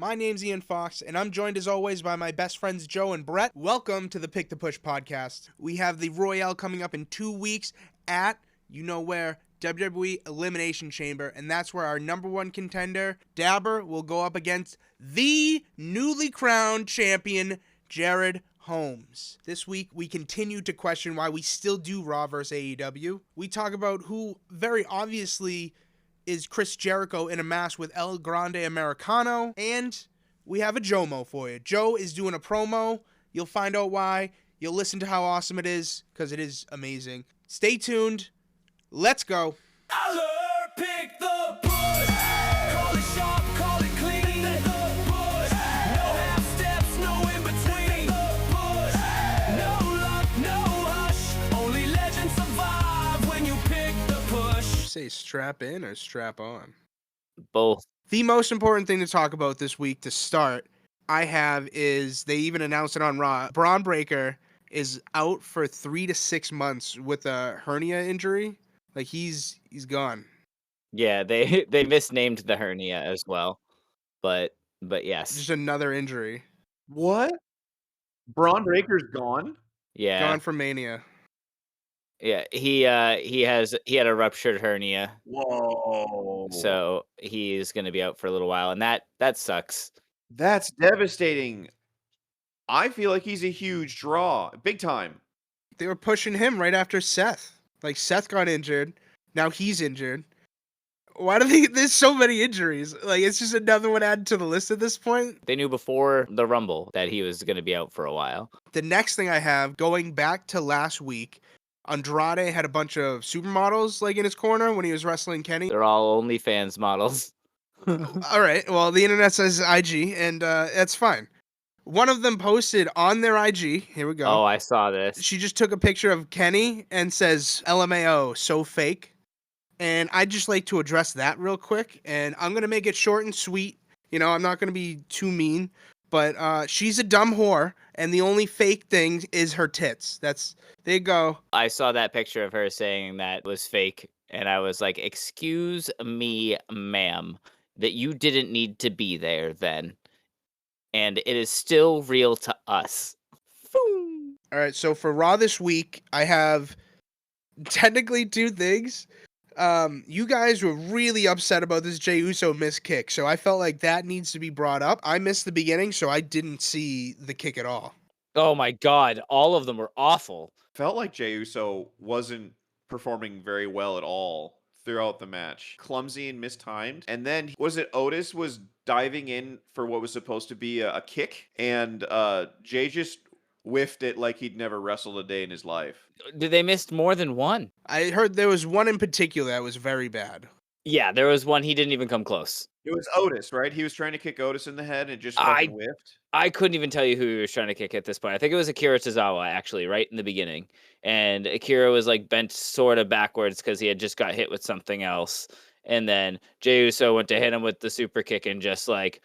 My name's Ian Fox, and I'm joined as always by my best friends Joe and Brett. Welcome to the Pick to Push podcast. We have the Royale coming up in 2 weeks at, you know where, WWE Elimination Chamber, and that's where our number one contender, Dabber, will go up against the newly crowned champion, Jared Holmes. This week, we continue to question why we still do Raw vs. AEW. We talk about who, very obviously, is Chris Jericho in a mask with El Grande Americano, and we have a Jomo for you. Joe is doing a promo. You'll find out why. You'll listen to how awesome it is, because it is amazing. Stay tuned. Let's go. Pick the push. Call it sharp, call it clean. The push. No half steps, no in between. The push. No luck, no hush. Only legends survive when you pick the push. Say strap in or strap on? Both. The most important thing to talk about this week to start, I have, is they even announced it on Raw. Braun Breaker is out for 3 to 6 months with a hernia injury. Like, he's gone. Yeah, they misnamed the hernia as well. But yes. Just another injury. What? Braun Breaker's gone? Yeah. Gone from Mania. Yeah, he had a ruptured hernia. Whoa. So he's going to be out for a little while, and that sucks. That's devastating. I feel like he's a huge draw. Big time. They were pushing him right after Seth. Like, Seth got injured. Now he's injured. Why do there's so many injuries? Like, it's just another one added to the list at this point. They knew before the Rumble that he was going to be out for a while. The next thing I have, going back to last week, Andrade had a bunch of supermodels, like, in his corner when he was wrestling Kenny. They're all OnlyFans models. All right, well, the internet says IG, and that's fine. One of them posted on their IG, here we go. Oh, I saw this. She just took a picture of Kenny and says, LMAO, so fake. And I'd just like to address that real quick. And I'm going to make it short and sweet. You know, I'm not going to be too mean. But she's a dumb whore. And the only fake thing is her tits. There you go. I saw that picture of her saying that was fake. And I was like, excuse me, ma'am, that you didn't need to be there then. And it is still real to us. Boom. All right, so for Raw this week, I have technically 2 things. You guys were really upset about this Jey Uso missed kick, so I felt like that needs to be brought up. I missed the beginning, so I didn't see the kick at all. Oh my God, all of them were awful. Felt like Jey Uso wasn't performing very well at all throughout the match. Clumsy and mistimed. And then, was it Otis was diving in for what was supposed to be a kick, and Jey just whiffed it like he'd never wrestled a day in his life. Did they miss more than one? I heard there was one in particular that was very bad. Yeah, there was one he didn't even come close. It was Otis, right? He was trying to kick Otis in the head and just fucking whiffed. I couldn't even tell you who he was trying to kick at this point. I think it was Akira Tozawa, actually, right in the beginning. And Akira was like bent sort of backwards because he had just got hit with something else. And then Jey Uso went to hit him with the super kick and just like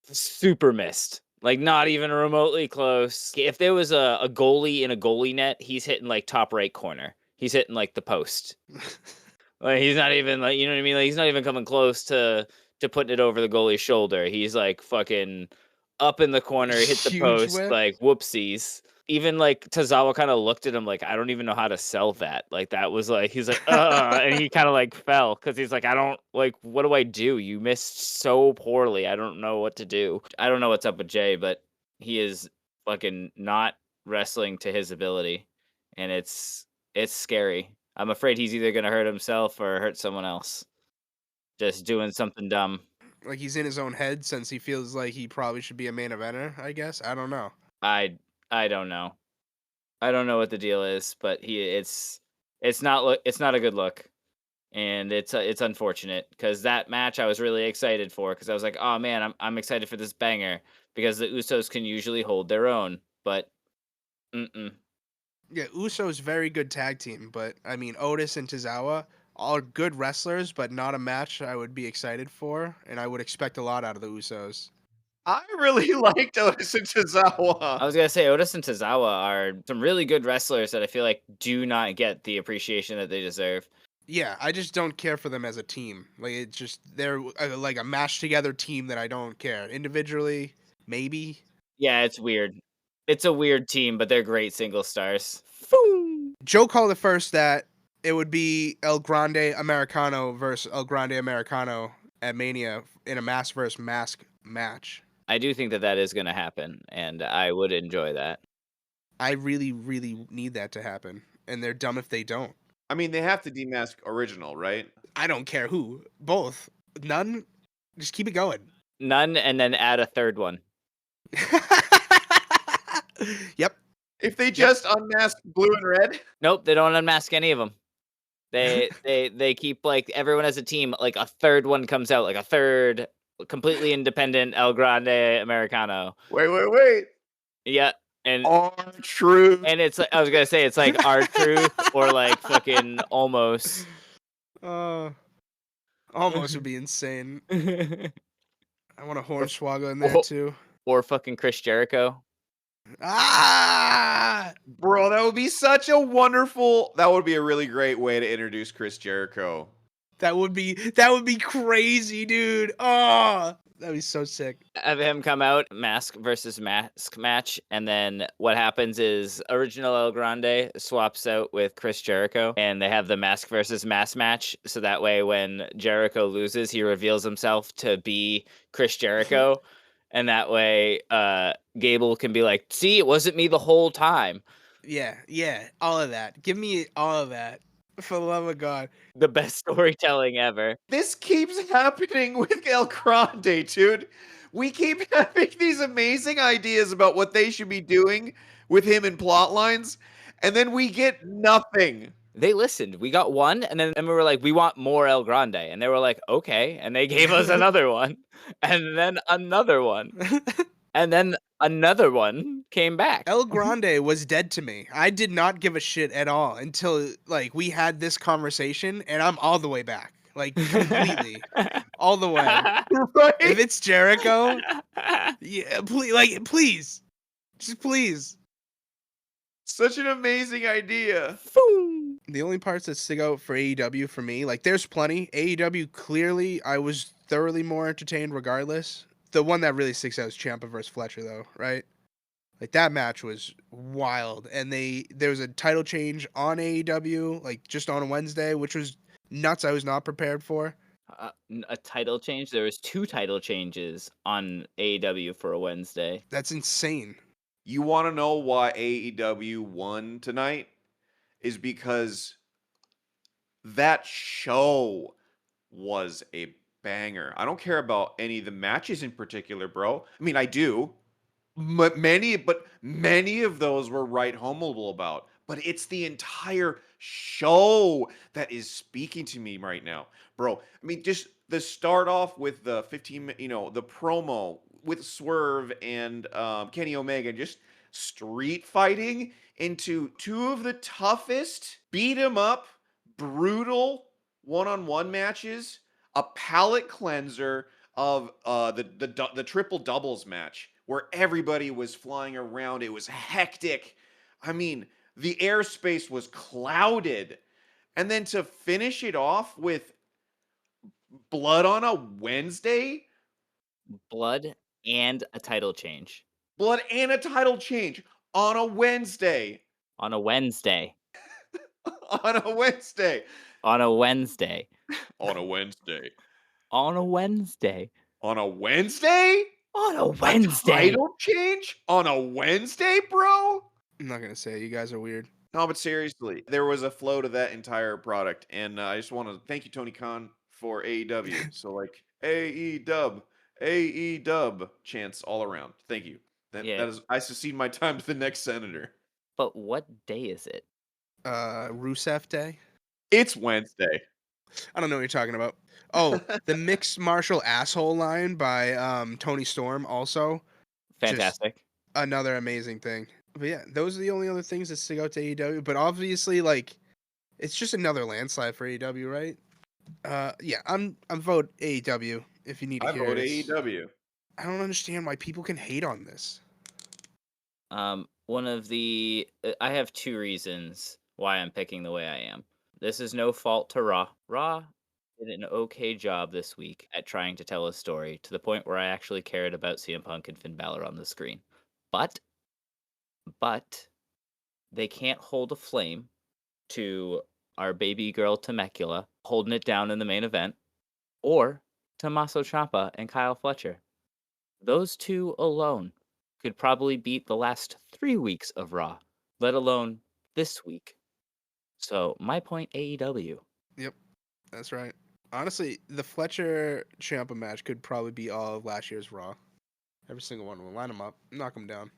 super missed. Like, not even remotely close. If there was a goalie in a goalie net, he's hitting like top right corner. He's hitting like the post. Like, he's not even like, you know what I mean? Like, he's not even coming close to putting it over the goalie's shoulder. He's like fucking up in the corner, hit the Huge post, whip. like whoopsies. Even like Tozawa kind of looked at him like, I don't even know how to sell that. Like, that was like, he's like, and he kind of like fell because he's like, I don't like, what do I do? You missed so poorly. I don't know what to do. I don't know what's up with Jey, but he is fucking not wrestling to his ability, and it's scary. I'm afraid he's either gonna hurt himself or hurt someone else. Just doing something dumb. Like, he's in his own head since he feels like he probably should be a main eventer, I guess. I don't know. I don't know. I don't know what the deal is, but it's not a good look, and it's unfortunate because that match I was really excited for because I was like, oh man, I'm excited for this banger because the Usos can usually hold their own, but Yeah, Uso's very good tag team, but I mean, Otis and Tozawa all good wrestlers, but not a match I would be excited for, and I would expect a lot out of the Usos. I really liked Otis and Tozawa. I was gonna say Otis and Tozawa are some really good wrestlers that I feel like do not get the appreciation that they deserve. Yeah, I just don't care for them as a team. Like it's just they're like a mashed together team that I don't care. Individually, maybe. Yeah, it's weird. It's a weird team, but they're great single stars. Joe called it first that it would be El Grande Americano versus El Grande Americano at Mania in a mask versus mask match. I do think that that is going to happen, and I would enjoy that. I really, really need that to happen, and they're dumb if they don't. I mean, they have to demask original, right? I don't care who. Both. None. Just keep it going. None, and then add a third one. Yep. If they just unmask blue and red, Nope, they don't unmask any of them. They keep like everyone as a team. Like a third one comes out, like a third completely independent El Grande Americano. wait. Yeah, and R-Truth. and it's like I was gonna say it's like R-Truth or like fucking almost. Almost would be insane. I want a Hornswoggle in there Oh. too. Or fucking Chris Jericho. Ah! Bro, that would be such a wonderful. That would be a really great way to introduce Chris Jericho. That would be crazy, dude. Oh, that'd be so sick. Have him come out, mask versus mask match, and then what happens is original El Grande swaps out with Chris Jericho, and they have the mask versus mask match. So that way, when Jericho loses, he reveals himself to be Chris Jericho, and that way, Gable can be like, "See, it wasn't me the whole time." Yeah, all of that. Give me all of that. For the love of God. The best storytelling ever. This keeps happening with El Grande, dude. We keep having these amazing ideas about what they should be doing with him in plot lines, and then we get nothing. They listened. We got one, and then we were like, "We want more El Grande," and they were like, "Okay," and they gave us another one, and then another one, and then another one came back. El Grande was dead to me. I did not give a shit at all until like we had this conversation, and I'm all the way back, like completely, all the way. Right? If it's Jericho, yeah, please, just please. Such an amazing idea. The only parts that stick out for AEW for me, like there's plenty. AEW clearly, I was thoroughly more entertained regardless. The one that really sticks out is Ciampa versus Fletcher, though, right? Like that match was wild, and there was a title change on AEW, like just on a Wednesday, which was nuts. I was not prepared for. A title change. There was 2 title changes on AEW for a Wednesday. That's insane. You want to know why AEW won tonight? Is because that show was a banger. I don't care about any of the matches in particular, bro. I mean, I do. But many of those were right homeable about. But it's the entire show that is speaking to me right now, bro. I mean, just the start off with the 15, the promo with Swerve and Kenny Omega, just street fighting into 2 of the toughest beat 'em up, brutal one-on-one matches, a palate cleanser of the triple doubles match where everybody was flying around. It was hectic. I mean, the airspace was clouded. And then to finish it off with blood on a Wednesday, Blood and a title change blood and a title change on a Wednesday. on a Wednesday. On a Wednesday. On a Wednesday. On a Wednesday. On a Wednesday. On a Wednesday? On a A Wednesday. title change on a Wednesday, bro? I'm not gonna say it. You guys are weird. No, but seriously, there was a flow to that entire product, and I just want to thank you, Tony Khan, for AEW. So like AE chants all around. Thank you. That is, I succeed my time to the next senator. But what day is it? Rusev Day. It's Wednesday. I don't know what you're talking about. Oh, the mixed martial asshole line by Tony Storm also. Fantastic. Another amazing thing. But yeah, those are the only other things that stick out to AEW. But obviously, like, it's just another landslide for AEW, right? Yeah, I'm vote AEW if you need to I hear vote it. AEW. I don't understand why people can hate on this. One of the I have 2 reasons why I'm picking the way I am. This is no fault to Raw. Raw did an okay job this week at trying to tell a story to the point where I actually cared about CM Punk and Finn Balor on the screen. But they can't hold a flame to our baby girl Temecula holding it down in the main event, or Tommaso Ciampa and Kyle Fletcher. Those two alone could probably beat the last 3 weeks of Raw, let alone this week. So my point, AEW. Yep, that's right. Honestly, the Fletcher Ciampa match could probably be all of last year's Raw. Every single one of them. Line them up, knock them down.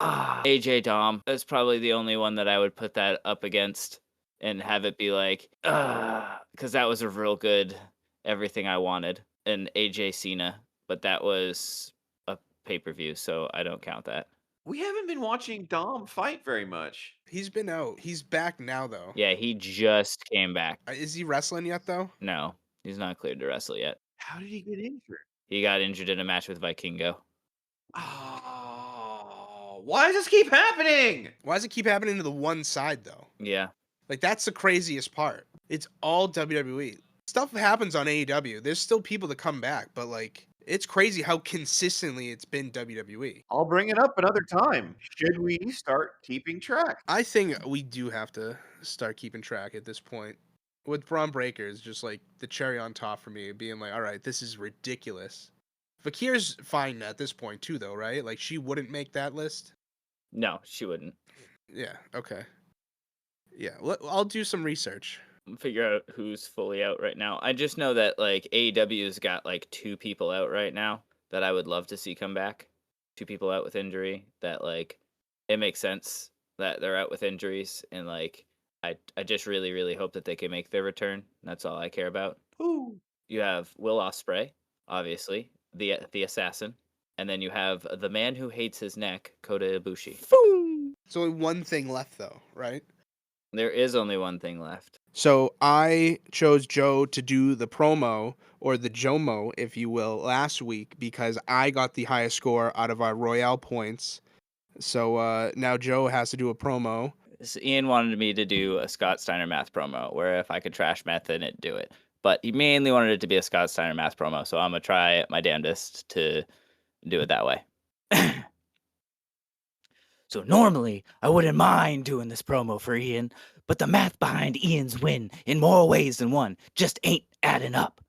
AJ Dom. That's probably the only one that I would put that up against and have it be like, because that was a real good everything I wanted. And AJ Cena, but that was a pay-per-view, so I don't count that. We haven't been watching Dom fight very much. He's been out. He's back now, though. Yeah, he just came back. Is he wrestling yet, though? No, he's not cleared to wrestle yet. How did he get injured? He got injured in a match with Vikingo. Oh, why does this keep happening? Why does it keep happening to the one side, though? Yeah. Like, that's the craziest part. It's all WWE. Stuff happens on AEW. There's still people that come back, but, like, it's crazy how consistently it's been WWE. I'll bring it up another time. Should we start keeping track? I think we do have to start keeping track at this point. With Braun Breaker is just, like, the cherry on top for me, being like, all right, this is ridiculous. Fakir's fine at this point, too, though, right? Like, she wouldn't make that list? No, she wouldn't. Yeah, okay. Yeah, I'll do some research. Figure out who's fully out right now. I just know that like AEW's got like 2 people out right now that I would love to see come back. 2 people out with injury that like it makes sense that they're out with injuries and like I just really hope that they can make their return. That's all I care about. Ooh. You have Will Ospreay, obviously, the assassin, and then you have the man who hates his neck, Kota Ibushi. There's only one thing left, though, right? There is only one thing left. So I chose Joe to do the promo, or the Jomo, if you will, last week because I got the highest score out of our Royale points. So now Joe has to do a promo. So Ian wanted me to do a Scott Steiner Math promo, where if I could trash Math in it, do it. But he mainly wanted it to be a Scott Steiner Math promo, so I'm going to try my damnedest to do it that way. So normally, I wouldn't mind doing this promo for Ian, but the math behind Ian's win in more ways than one just ain't adding up.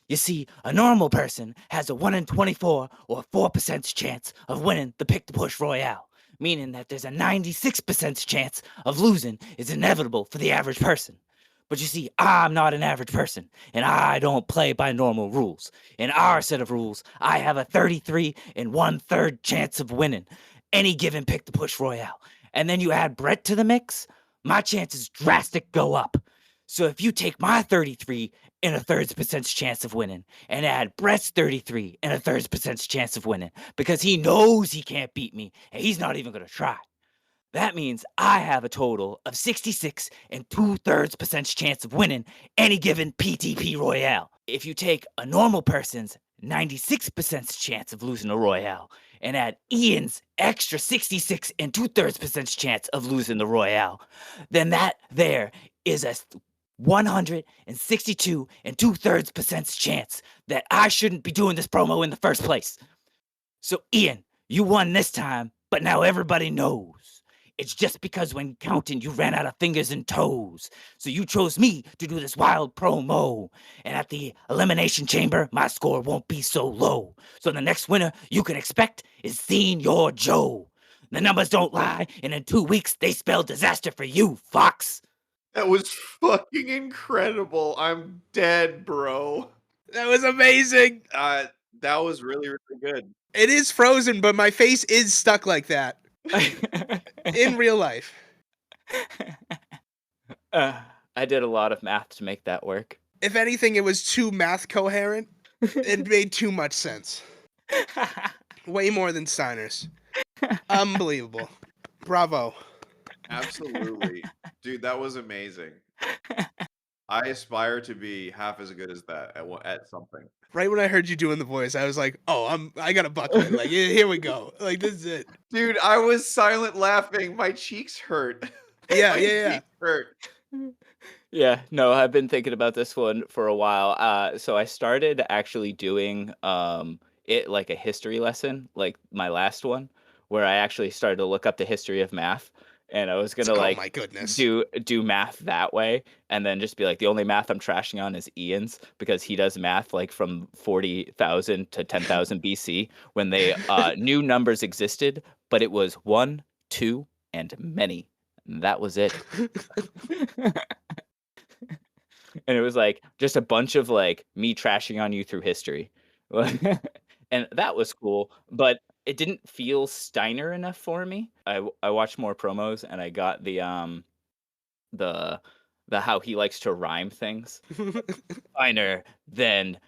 You see, a normal person has a 1 in 24 or 4% chance of winning the pick-to-push royale, meaning that there's a 96% chance of losing is inevitable for the average person. But you see, I'm not an average person, and I don't play by normal rules. In our set of rules, I have a 33 and 1/3 chance of winning any given pick-to-push royale. And then you add Brett to the mix, my chances drastic go up. So if you take my 33 and 1/3% chance of winning and add Brett's 33 and 1/3% chance of winning, because he knows he can't beat me and he's not even going to try, that means I have a total of 66 and 2/3% chance of winning any given PTP royale. If you take a normal person's 96% chance of losing a royale and add Ian's extra 66 and 2/3% chance of losing the royale, then that there is a 162 and 2/3% chance that I shouldn't be doing this promo in the first place. So Ian, you won this time, but now everybody knows. It's just because when counting, you ran out of fingers and toes. So you chose me to do this wild promo. And at the Elimination Chamber, my score won't be so low. So the next winner you can expect is Senior Joe. The numbers don't lie, and in 2 weeks, they spell disaster for you, Fox. That was fucking incredible. I'm dead, bro. That was amazing. That was really, really good. It is frozen, but my face is stuck like that in real life. I did a lot of math to make that work. If anything, it was too math coherent. It made too much sense. Way more than Steiner's. Unbelievable. Bravo. Absolutely. Dude, that was amazing. I aspire to be half as good as that at something. Right when I heard you doing the voice, I was like, "Oh, I got a buckle. Like, here we go. Like, this is it." Dude, I was silent laughing. My cheeks hurt. Yeah, My yeah. cheeks hurt. Yeah, no, I've been thinking about this one for a while. So I started actually doing it like a history lesson, like my last one, where I actually started to look up the history of math, and I was gonna Oh like my goodness. do math that way, and then just be like the only math I'm trashing on is Ian's because he does math like from 40,000 to 10,000 BC when they new numbers existed, but it was one, two, and many. And that was it. And it was, like, just a bunch of, like, me trashing on you through history. And that was cool, but it didn't feel Steiner enough for me. I watched more promos, and I got the the how he likes to rhyme things. Steiner, then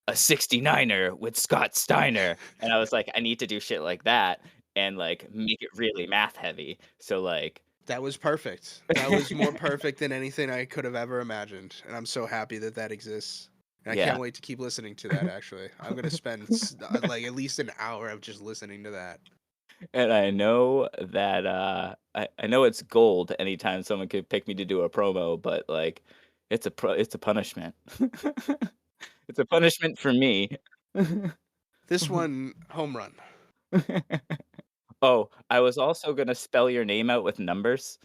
a 69er with Scott Steiner, and I was like, "I need to do shit like that and, like, make it really math heavy." So, like That was perfect. That was more perfect than anything I could have ever imagined, and I'm so happy that that exists. And I Yeah. can't wait to keep listening to that. Actually, I'm gonna spend like at least an hour of just listening to that. And I know that, I know it's gold anytime someone could pick me to do a promo, but, like, it's a punishment. It's a punishment for me. This one, home run. Oh, I was also gonna spell your name out with numbers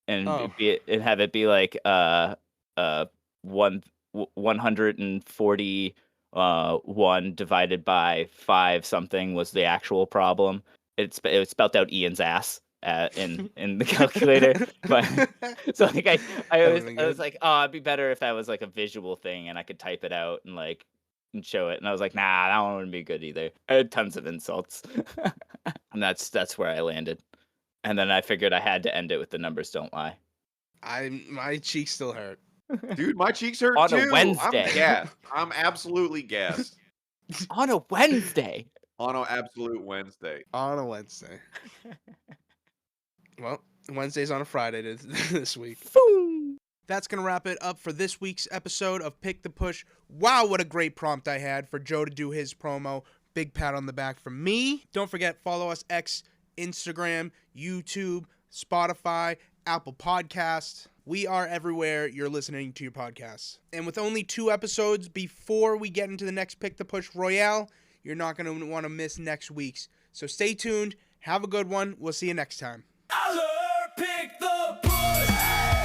and Oh, have it be like, uh, 1 140, 1 divided by 5 something was the actual problem. It was spelt out Ian's ass, in the calculator, but so, like, that would have been I was good. like, "Oh, it'd be better if that was, like, a visual thing and I could type it out and, like, and show it," and I was like, "Nah, that one wouldn't be good either." I had tons of insults, and that's where I landed, and then I figured I had to end it with the numbers don't lie. My cheeks still hurt. Dude, my cheeks hurt On a too. I'm Wednesday. gassed. I'm absolutely gassed On a Wednesday. on an absolute Wednesday. On a Wednesday. Well, Wednesday's on a Friday this week. Boom. That's going to wrap it up for this week's episode of Pick the Push. Wow, what a great prompt I had for Joe to do his promo. Big pat on the back from me. Don't forget, follow us X, Instagram, YouTube, Spotify, Apple Podcasts. We are everywhere you're listening to your podcasts. And with only 2 episodes before we get into the next Pick the Push Royale, you're not going to want to miss next week's. So stay tuned. Have a good one. We'll see you next time. Aller, pick the push.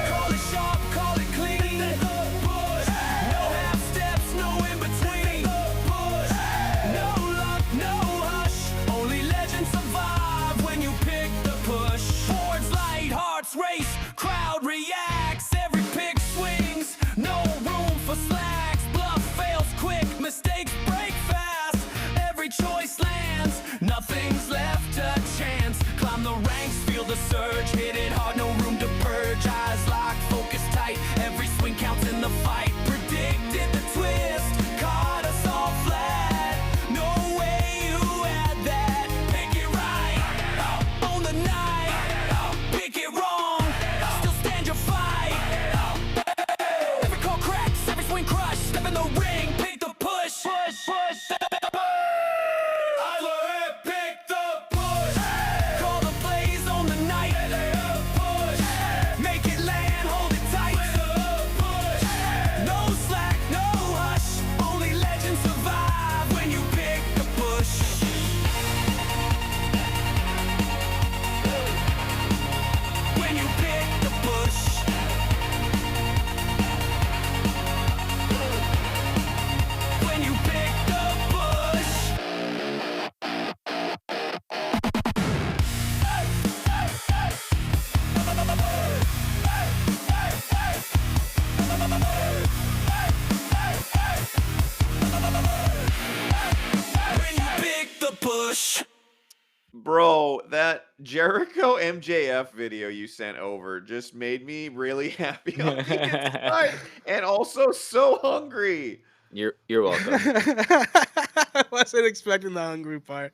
Call it sharp, call it clean. The push. No half steps, no in between. The push. No luck, no hush. Only legends survive when you pick the push. Boards light, hearts race, crowd reacts. Every pick swings, no room for slacks. Bluff fails quick, mistakes break fast. Every choice lands, nothing's left to chance. Climb the ranks, feel the surge, hit it hard, no room to purge. Eyes locked, focus tight, every swing counts in the fight. Predicted the twist, caught us all flat. No way you had that. Pick it right, own the night. Pick it wrong, still stand your fight. Every call cracks, every swing crush. Step in the ring, pick the push. Push, push. I learned pick the push. Call the plays on the night. Push. Make it land, hold it tight. Push. No slack, no hush. Only legends survive when you pick the push. When you pick the push. When you pick the push. When you pick the push. Bro, that Jericho MJF video you sent over just made me really happy on the inside and also so hungry. You're welcome. I wasn't expecting the hungry part.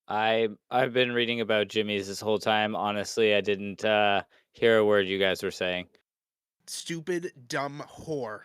I've been reading about Jimmy's this whole time. Honestly, I didn't hear a word you guys were saying. Stupid, dumb whore.